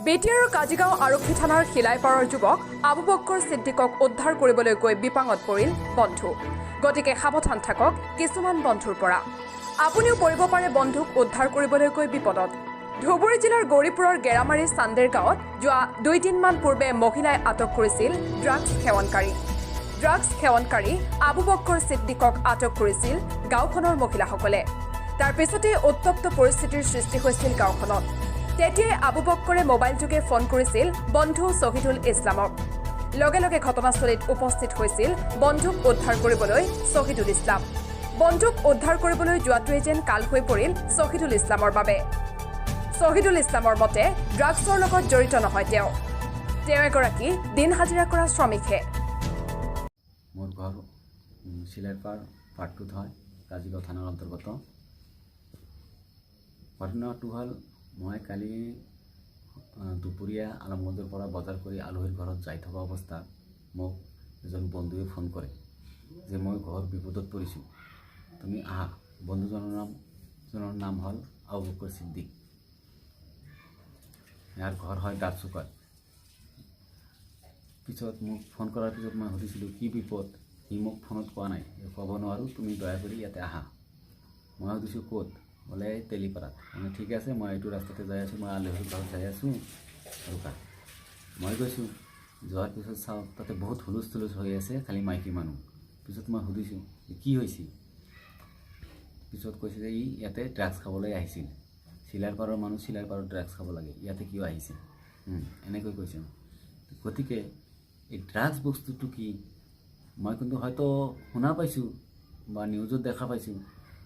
বেটিয়াৰৰ কাজিগাঁও আৰক্ষী থানাৰ শিলাইপাৰৰ যুৱক আবু বক্কৰ ছিদ্দিকক উদ্ধাৰ কৰিবলৈ গৈ বিপাঙত পৰিল বন্ধু। গতিকে সাৱধান থাকক কিছুমান বন্ধুৰ পৰা। আপুনিও পৰিব পাৰে বন্ধুক উদ্ধাৰ কৰিবলৈ গৈ বিপদত। ধুবুৰী জিলাৰ গৌৰীপুৰৰ গেৰামাৰী চান্দেৰ গাঁৱত যোৱা 2 দিনমান পূৰ্বে মহিলাই আটক কৰিছিল ড্ৰাগছ সেৱনকাৰী। ড্ৰাগছ সেৱনকাৰী আবু বক্কৰ ছিদ্দিকক আটক কৰিছিল গাঁওখনৰ মহিলাসকলে। তাৰ পিছতে উত্তপ্ত পৰিস্থিতিৰ সৃষ্টি হৈছিল গাঁওখনত। তেতিয়াই আবু বক্কৰে মোবাইলযোগে ফোন কৰিছিল বন্ধু শ্বহীদুল ইছলামক। লগে লগে ঘটনাস্থলীত উপস্থিত হৈছিল বন্ধুক উদ্ধাৰ কৰিবলৈ শ্বহীদুল ইছলাম। বন্ধুক উদ্ধাৰ কৰিবলৈ যোৱাটোৱে যেন কাল হৈ পৰিল শ্বহীদুল ইছলামৰ বাবে। শ্বহীদুল ইছলামৰ মতে ড্ৰাগছৰ লগত জড়িত নহয় তেওঁ এগৰাকী দিন হাজিৰা কৰা শ্ৰমিকহে। মোৰ ঘৰ শিলাইপাৰ পাৰ্ট 2 হয়, কাজিগাঁও থানাৰ অন্তৰ্গত। ঘটনাটো হ'ল মই কালি দুপৰীয়া আলমগঞ্জৰ পৰা বজাৰ কৰি আলহীৰ ঘৰত যাই থকা অৱস্থাত মোক এজন বন্ধুৱে ফোন কৰে যে মই ঘৰ বিপদত পৰিছোঁ, তুমি আহা। বন্ধুজনৰ নাম হ'ল আবু বক্কৰ ছিদ্দিক। ইয়াৰ ঘৰ হয় দাৰচুকাত। পিছত মোক ফোন কৰাৰ পিছত মই সুধিছিলোঁ কি বিপদ। সি মোক ফোনত কোৱা নাই, ক'ব নোৱাৰোঁ, তুমি দয়া কৰি ইয়াতে আহা। মই সুধিছোঁ ক'ত, বোলে তেলিপাৰাত। মানে ঠিক আছে, মই এইটো ৰাস্তাতে যাই আছোঁ, মই আলহীৰ ঘৰত যাই আছোঁ ৰখা। মই গৈছোঁ, যোৱাৰ পিছত চাওঁ তাতে বহুত হুলস্থুলুচ হৈ আছে, খালি মাইকী মানুহ। পিছত মই সুধিছোঁ কি হৈছে। পিছত কৈছে যে ই ইয়াতে ড্ৰাগছ খাবলৈ আহিছিল। শিলাইপাৰৰ মানুহ শিলাইপাৰত ড্ৰাগছ খাব লাগে, ইয়াতে কিয় আহিছে এনেকৈ কৈছে। গতিকে এই ড্ৰাগছ বস্তুটো কি মই কিন্তু হয়তো শুনা পাইছোঁ বা নিউজত দেখা পাইছোঁ,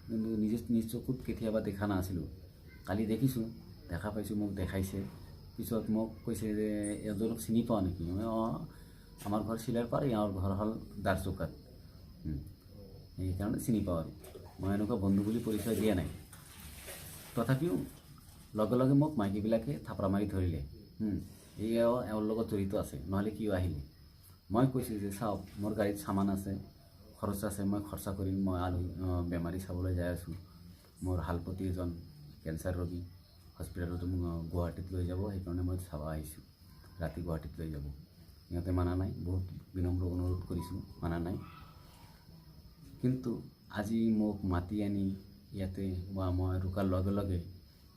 কিন্তু নিজ চকুত কেতিয়াবা দেখা নাছিলোঁ। কালি দেখিছোঁ, দেখা পাইছোঁ, মোক দেখাইছে। পিছত মোক কৈছে যে এজনক চিনি পোৱা নেকি? মই আমাৰ ঘৰ শিলাইপাৰ, ইয়াৰ ঘৰ হ'ল দাৰচুকাত, সেইকাৰণে চিনি পাওঁ। আৰু মই এনেকুৱা বন্ধু বুলি পৰিচয় দিয়া নাই। তথাপিও লগে লগে মোক মাইকীবিলাকে থাপৰা মাৰি ধৰিলে, এওঁৰ লগত জড়িত আছে, নহ'লে কিয় আহিলে। মই কৈছোঁ যে চাওক, মোৰ গাড়ীত চামান আছে, খৰচ আছে, মই খৰচা কৰিম। মই আলহী বেমাৰী চাবলৈ যাই আছোঁ। মোৰ হালপতি এজন কেঞ্চাৰ ৰোগী, হস্পিটেলত গুৱাহাটীত লৈ যাব, সেইকাৰণে মই চাব আহিছোঁ। ৰাতি গুৱাহাটীত লৈ যাব। সিহঁতে মানা নাই, বহুত বিনম্ৰ অনুৰোধ কৰিছোঁ, মানা নাই। কিন্তু আজি মোক মাতি আনি ইয়াতে বা মই ৰোকাৰ লগে লগে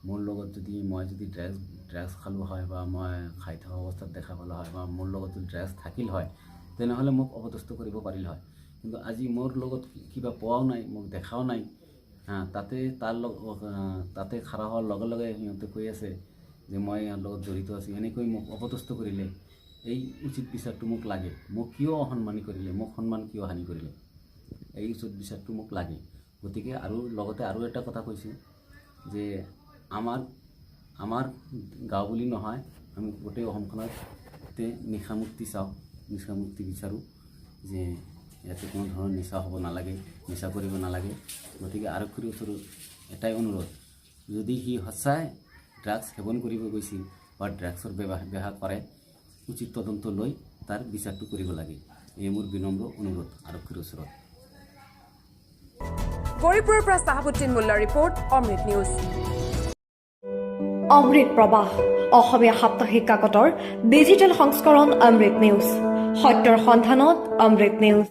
মোৰ লগত মই যদি ড্ৰাগছ খালোঁ হয় বা মই খাই থকা অৱস্থাত দেখা পালোঁ হয় বা মোৰ লগত যদি ড্ৰাগছ থাকিল হয়, তেনেহ'লে মোক অপদস্থ কৰিব পাৰিল হয়। কিন্তু আজি মোৰ লগত কিবা পোৱাও নাই, মোক দেখাও নাই। তাতে খাৰা হোৱাৰ লগে লগে সিহঁতে কৈ আছে যে মই ইয়াৰ লগত জড়িত আছোঁ। এনেকৈ মোক অপদস্থ কৰিলে। এই উচিত বিচাৰটো মোক লাগে। মোক কিয় অসন্মানী কৰিলে, মোক সন্মান কিয় হানি কৰিলে, এই উচিত বিচাৰটো মোক লাগে। গতিকে আৰু লগতে আৰু এটা কথা কৈছোঁ যে আমাৰ গাঁও বুলি নহয়, আমি গোটেই অসমখনতে নিশামুক্তি চাওঁ, নিশামুক্তি বিচাৰোঁ যে ইয়াতে কোনো ধৰণৰ নিচা হ'ব নালাগে, নিচা কৰিব নালাগে। গতিকে আৰক্ষীৰ ওচৰত এটাই অনুৰোধ, যদি সি সঁচাই ড্ৰাগছ সেৱন কৰিব গৈছিল বা ড্ৰাগছৰ ব্যৱহাৰ কৰে, উচিত তদন্ত লৈ তাৰ বিচাৰটো কৰিব লাগে। এই মোৰ বিনম্ৰ অনুৰোধ আৰক্ষীৰ ওচৰত। গৌৰীপুৰৰ পৰা চাহাবুদ্দিন মোল্লাৰ ৰিপৰ্ট, অমৃত নিউজ। অমৃত প্ৰবাহ, অসমীয়া সাপ্তাহিক কাকতৰ ডিজিটেল সংস্কৰণ অমৃত নিউজ। সত্যৰ সন্ধানত অমৃত নিউজ।